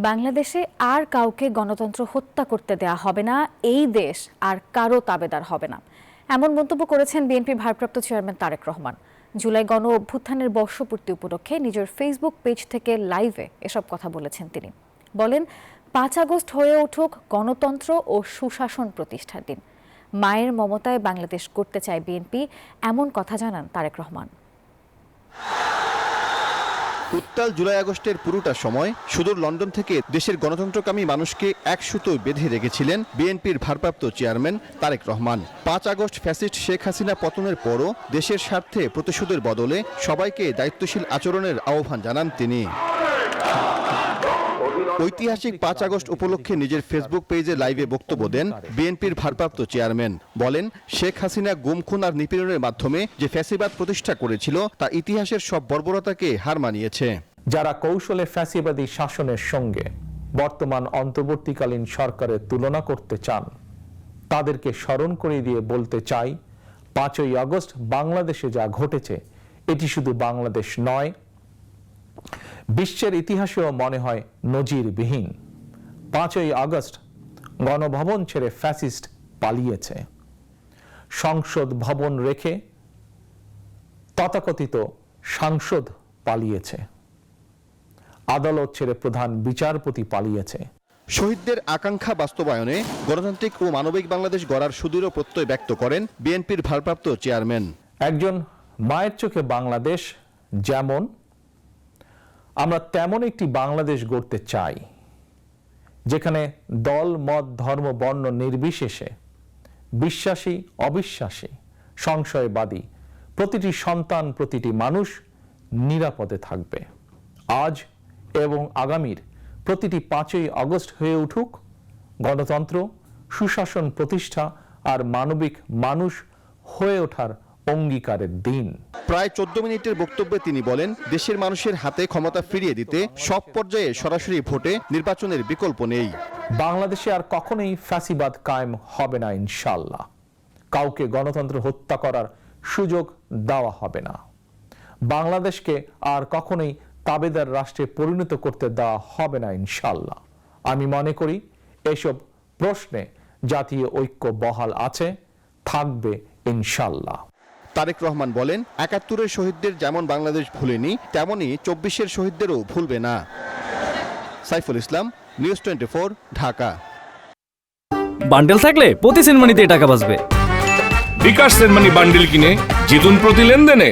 বাংলাদেশে আর কাউকে গণতন্ত্র হত্যা করতে দেয়া হবে না, এই দেশ আর কারো তাবেদার হবে না, এমন মন্তব্য করেছেন বিএনপির ভারপ্রাপ্ত চেয়ারম্যান তারেক রহমান। জুলাই গণ অভ্যুত্থানের বর্ষপূর্তি উপলক্ষে নিজের ফেসবুক পেজ থেকে লাইভে এসব কথা বলেছেন তিনি। বলেন, ৫ আগস্ট হয়ে উঠুক গণতন্ত্র ও সুশাসন প্রতিষ্ঠার দিন। মায়ের মমতায় বাংলাদেশ গড়তে চায় বিএনপি, এমন কথা জানান তারেক রহমান। উত্তাল জুলাই আগস্টের পুরোটা সময় সুদূর লন্ডন থেকে দেশের গণতন্ত্রকামী মানুষকে এক সুতোয় বেঁধে রেখেছিলেন বিএনপির ভারপ্রাপ্ত chairman Tarique Rahman. ৫ August fascist Sheikh Hasina পতনের পরও দেশের স্বার্থে প্রতিশোধের বদলে সবাইকে দায়িত্বশীল আচরণের আহ্বান জানান তিনি। ঐতিহাসিক ৫ আগস্ট উপলক্ষে নিজের ফেসবুক পেজে লাইভে বক্তব্য দেন বিএনপির ভারপ্রাপ্ত চেয়ারম্যান। বলেন, শেখ হাসিনা গুম, খুন আর নিপীড়নের মাধ্যমে যে ফ্যাসিবাদ প্রতিষ্ঠা করেছিল তা ইতিহাসের সব বর্বরতাকে হার মানিয়েছে। যারা কৌশলে ফ্যাসিবাদী শাসনের সঙ্গে বর্তমান অন্তর্বর্তীকালীন সরকারের তুলনা করতে চান, তাদেরকে স্মরণ করে দিয়ে বলতে চাই, ৫ই আগস্ট বাংলাদেশে যা ঘটেছে এটি শুধু বাংলাদেশ নয়, বিশ্বের ইতিহাসেও মনে হয় নজিরবিহীন। ৫ই আগস্ট গণভবন ছেড়ে ফ্যাসিস্ট পালিয়েছে, সংসদ ভবন রেখে তথাকথিত সাংসদ পালিয়েছে, আদালত ছেড়ে প্রধান বিচারপতি পালিয়েছে। শহীদদের আকাঙ্ক্ষা বাস্তবায়নে গণতান্ত্রিক ও মানবিক বাংলাদেশ গড়ার সুদৃঢ় প্রত্যয় ব্যক্ত করেন বিএনপির ভারপ্রাপ্ত চেয়ারম্যান। একজন মায়ের চোখে বাংলাদেশ যেমন, আমরা তেমন একটি বাংলাদেশ গড়তে চাই যেখানে দল, মত, ধর্ম, বর্ণ নির্বিশেষে বিশ্বাসী, অবিশ্বাসী, সংশয়বাদী প্রতিটি সন্তান, প্রতিটি মানুষ নিরাপদে থাকবে। আজ এবং আগামীর প্রতিটি ৫ই আগস্ট হয়ে উঠুক গণতন্ত্র, সুশাসন প্রতিষ্ঠা আর মানবিক মানুষ হয়ে ওঠার অঙ্গীকারের দিন। প্রায় ১৪ মিনিটের বক্তব্যে তিনি বলেন, দেশের মানুষের হাতে ক্ষমতা ফিরিয়ে দিতে সব পর্যায়ে সরাসরি ভোটে নির্বাচনের বিকল্প নেই। বাংলাদেশে আর কখনোই ফ্যাসিবাদ কায়েম হবে না ইনশাআল্লাহ। কাউকে গণতন্ত্র হত্যা করার সুযোগ দেওয়া হবে না। বাংলাদেশকে আর কখনোই তাবেদার রাষ্ট্রে পরিণত করতে দেওয়া হবে না ইনশাআল্লাহ। আমি মনে করি এসব প্রশ্নে জাতীয় ঐক্য বহাল আছে, থাকবে ইনশাআল্লাহ। তারেক রহমান বলেন, ৭১-এর শহীদদের যেমন বাংলাদেশ ভুলেনি, তেমনি ২৪-এর শহীদদেরও ভুলবে না। সাইফুল ইসলাম, নিউজ 24, ঢাকা। বান্ডেল থাকলে প্রতি সেনমানিতে টাকা বাঁচবে। বিকাশ সেনমানি বান্ডেল কিনে জিতুন প্রতি লেনদেনে।